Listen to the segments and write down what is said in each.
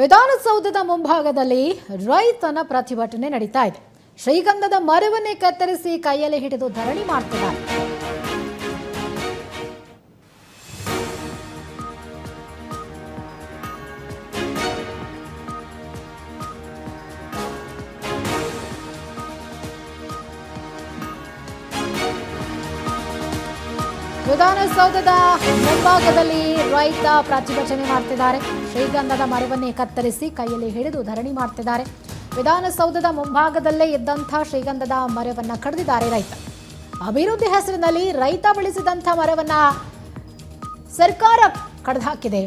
ವಿಧಾನಸೌಧದ ಮುಂಭಾಗದಲ್ಲಿ ರೈತನ ಪ್ರತಿಭಟನೆ ನಡೀತಾ ಇದೆ. ಶ್ರೀಗಂಧದ ಮರವನ್ನೇ ಕತ್ತರಿಸಿ ಕೈಯಲ್ಲಿ ಹಿಡಿದು ಧರಣಿ ಮಾಡ್ತಿದ್ದಾರೆ. ವಿಧಾನಸೌಧದ ಮುಂಭಾಗದಲ್ಲಿ ರೈತ ಪ್ರತಿಭಟನೆ ಮಾಡ್ತಿದ್ದಾರೆ. ಶ್ರೀಗಂಧದ ಮರವನ್ನೇ ಕತ್ತರಿಸಿ ಕೈಯಲ್ಲಿ ಹಿಡಿದು ಧರಣಿ ಮಾಡ್ತಿದ್ದಾರೆ. ವಿಧಾನಸೌಧದ ಮುಂಭಾಗದಲ್ಲೇ ಇದ್ದಂಥ ಶ್ರೀಗಂಧದ ಮರವನ್ನ ಕಡಿದಿದ್ದಾರೆ ರೈತ. ಅಭಿವೃದ್ಧಿ ಹೆಸರಿನಲ್ಲಿ ರೈತ ಬೆಳೆಸಿದಂಥ ಮರವನ್ನ ಸರ್ಕಾರ ಕಡಿದು ಹಾಕಿದೆ.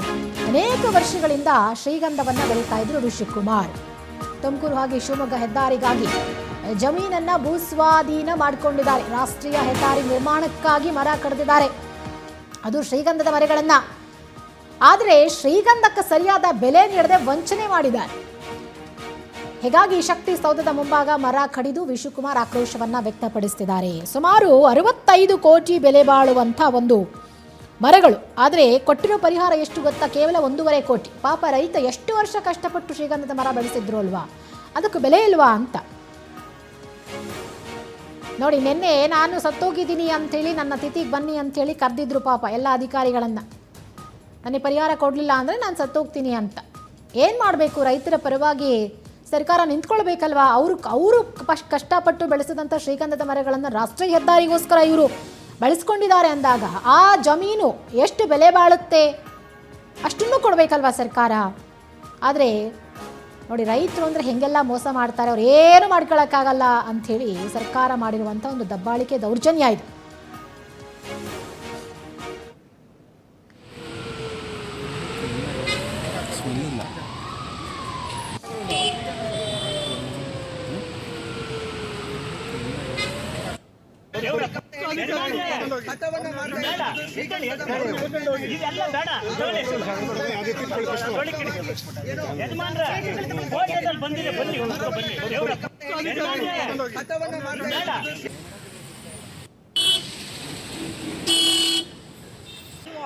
ಅನೇಕ ವರ್ಷಗಳಿಂದ ಶ್ರೀಗಂಧವನ್ನ ಬೆಳೀತಾ ಇದ್ರು ಋಷಿಕುಮಾರ್. ತುಮಕೂರು ಹಾಗೆ ಶಿವಮೊಗ್ಗ ಹೆದ್ದಾರಿಗಾಗಿ ಜಮೀನನ್ನ ಭೂಸ್ವಾಧೀನ ಮಾಡಿಕೊಂಡಿದ್ದಾರೆ. ರಾಷ್ಟ್ರೀಯ ಹೆದ್ದಾರಿ ನಿರ್ಮಾಣಕ್ಕಾಗಿ ಮರ ಕಡಿದಿದ್ದಾರೆ, ಅದು ಶ್ರೀಗಂಧದ ಮರಗಳನ್ನ. ಆದರೆ ಶ್ರೀಗಂಧಕ್ಕೆ ಸರಿಯಾದ ಬೆಲೆ ನೀಡದೆ ವಂಚನೆ ಮಾಡಿದ್ದಾರೆ. ಹೀಗಾಗಿ ಶಕ್ತಿ ಸೌಧದ ಮುಂಭಾಗ ಮರ ಕಡಿದು ವಿಶ್ವಕುಮಾರ್ ಆಕ್ರೋಶವನ್ನ ವ್ಯಕ್ತಪಡಿಸುತ್ತಿದ್ದಾರೆ. ಸುಮಾರು 65 ಕೋಟಿ ಬೆಲೆ ಬಾಳುವಂಥ ಒಂದು ಮರಗಳು. ಆದರೆ ಕೊಟ್ಟಿರೋ ಪರಿಹಾರ ಎಷ್ಟು ಗೊತ್ತಾ? ಕೇವಲ 1.5 ಕೋಟಿ. ಪಾಪ ರೈತ ಎಷ್ಟು ವರ್ಷ ಕಷ್ಟಪಟ್ಟು ಶ್ರೀಗಂಧದ ಮರ ಬೆಳೆಸಿದ್ರು ಅಲ್ವಾ, ಅದಕ್ಕೆ ಬೆಲೆ ಇಲ್ವಾ ಅಂತ ನೋಡಿ. ನಿನ್ನೆ ನಾನು ಸತ್ತೋಗಿದ್ದೀನಿ ಅಂಥೇಳಿ ನನ್ನ ತಿಥಿಗೆ ಬನ್ನಿ ಅಂಥೇಳಿ ಕರೆದಿದ್ರು ಪಾಪ ಎಲ್ಲ ಅಧಿಕಾರಿಗಳನ್ನು. ನನಗೆ ಪರಿಹಾರ ಕೊಡಲಿಲ್ಲ ಅಂದರೆ ನಾನು ಸತ್ತೋಗ್ತೀನಿ ಅಂತ. ಏನು ಮಾಡಬೇಕು? ರೈತರ ಪರವಾಗಿ ಸರ್ಕಾರ ನಿಂತ್ಕೊಳ್ಬೇಕಲ್ವಾ? ಅವರು ಕಷ್ಟಪಟ್ಟು ಬೆಳೆಸಿದಂಥ ಶ್ರೀಗಂಧದ ಮರಗಳನ್ನು ರಾಷ್ಟ್ರೀಯ ಹೆದ್ದಾರಿಗೋಸ್ಕರ ಇವರು ಬೆಳೆಸ್ಕೊಂಡಿದ್ದಾರೆ ಅಂದಾಗ ಆ ಜಮೀನು ಎಷ್ಟು ಬೆಲೆ ಬಾಳುತ್ತೆ ಅಷ್ಟನ್ನು ಕೊಡಬೇಕಲ್ವಾ ಸರ್ಕಾರ. ಆದರೆ ನೋಡಿ, ರೈತರು ಅಂದರೆ ಹೆಂಗೆಲ್ಲ ಮೋಸ ಮಾಡ್ತಾರೆ, ಅವ್ರು ಏನು ಮಾಡ್ಕೊಳಕ್ಕಾಗಲ್ಲ ಅಂಥೇಳಿ ಸರ್ಕಾರ ಮಾಡಿರುವಂಥ ಒಂದು ದಬ್ಬಾಳಿಕೆ ದೌರ್ಜನ್ಯ ಇದು.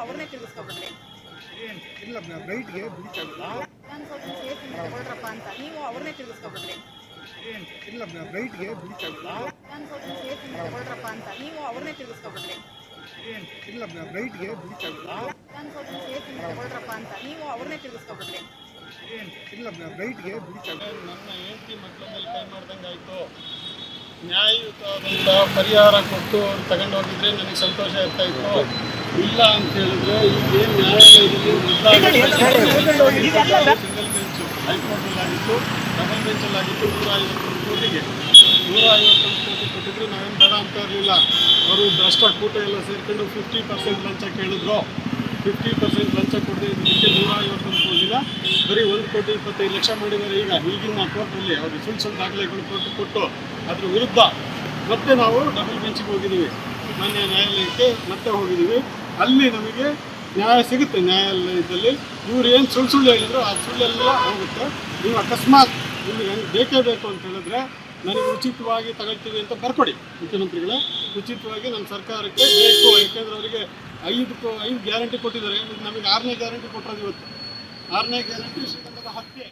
ಅವ್ರನ್ನೇ ತಿಳಿಸ್ಕೊಬಿಡ್ರಿ. ಇಲ್ಲ ರೈಟ್ಗೆ ತಗೊಳ್ರಪ್ಪ ಅಂತ ನೀವು ಅವ್ರನ್ನೇ ತಿಳಿಸ್ಕೊಬಿಡ್ರಿ. ಇಲ್ಲ ರೈಟ್ಗೆ ತಗೊಳ್ರಪ್ಪ ಅಂತ ನೀವು ಅವ್ರನ್ನೇ ತಿಳಿಸ್ಕೊಬಿಡ್ರಿ. ಇಲ್ಲ ರೈಟ್ಗೆ ತಗೊಳ್ರಪ್ಪ ಅಂತ ನೀವು ಅವ್ರನ್ನೇ ತಿಳಿಸ್ಕೊಬಿಡ್ರಿ. ಇಲ್ಲ ರೈಟ್ಗೆ ನನ್ನ ಹೆಂಡತಿ ಮಕ್ಕಳ ಮೇಲೆ ಕೈ ಮಾಡ್ದಂಗೆ ಆಯಿತು. ನ್ಯಾಯಯುತವಾದಂಥ ಪರಿಹಾರ ಕೊಟ್ಟು ಅವ್ರು ತಗೊಂಡೋಗಿದ್ರೆ ನನಗೆ ಸಂತೋಷ ಇರ್ತಾ ಇತ್ತು. ಇಲ್ಲ ಅಂತ ಹೇಳಿದ್ರೆ ಈಗೇನು ನ್ಯಾಯಾಲಯದಲ್ಲಿ ಸಿಂಗಲ್ ಬೆಂಚು ಹೈಕೋರ್ಟಲ್ಲಾಗಿತ್ತು, ಡಬಲ್ ಬೆಂಚಲ್ಲಾಗಿತ್ತು. 151 ಕೋಟಿಗೆ 151 ಕೋಟಿ ಕೊಟ್ಟಿದ್ರು. ನಾವೇನು ಬೇಡ ಅಂತ ಇರಲಿಲ್ಲ. ಅವರು ಭ್ರಷ್ಟ ಕೂಟ ಎಲ್ಲ ಸೇರ್ಕೊಂಡು 50% ಲಂಚ ಕೇಳಿದ್ರು. 50% ಲಂಚ ಕೊಡದೆ ಇದಕ್ಕೆ 151 ಕೋಟಿನ ಬರೀ 1,25,00,000 ಮಾಡಿದ್ದಾರೆ. ಈಗಿನ ಕೋರ್ಟಲ್ಲಿ ಅವರು ಸುಳ್ಳು ದಾಖಲೆಗಳು ಕೊಟ್ಟು ಅದ್ರ ವಿರುದ್ಧ ಮತ್ತೆ ನಾವು ಡಬಲ್ ಬೆಂಚಿಗೆ ಹೋಗಿದ್ದೀವಿ. ಮಾನ್ಯ ನ್ಯಾಯಾಲಯಕ್ಕೆ ಮತ್ತೆ ಹೋಗಿದ್ದೀವಿ. ಅಲ್ಲಿ ನಮಗೆ ನ್ಯಾಯ ಸಿಗುತ್ತೆ. ನ್ಯಾಯಾಲಯದಲ್ಲಿ ಇವ್ರು ಏನು ಸುಳ್ಳು ಹೇಳಿದ್ರು ಆ ಸುಳ್ಳೆಲ್ಲ ಹೋಗುತ್ತೆ. ನೀವು ಅಕಸ್ಮಾತ್ ನಿಮಗೆ ಬೇಕೇ ಬೇಕು ಅಂತ ಹೇಳಿದ್ರೆ ನನಗೆ ಉಚಿತವಾಗಿ ತಗೊಳ್ತೀವಿ ಅಂತ ಬರ್ಕೊಡಿ ಮುಖ್ಯಮಂತ್ರಿಗಳೇ. ಉಚಿತವಾಗಿ ನಮ್ಮ ಸರ್ಕಾರಕ್ಕೆ ಬೇಕು. ಯಾಕೆಂದರೆ ಅವರಿಗೆ 5 ಗ್ಯಾರಂಟಿ ಕೊಟ್ಟಿದ್ದಾರೆ. ನಮಗೆ 6ನೇ ಗ್ಯಾರಂಟಿ ಕೊಟ್ಟರು. ಇವತ್ತು 6ನೇ ಗ್ಯಾರಂಟಿ ಶ್ರೀಗಂಧದ ಹತ್ಯೆ.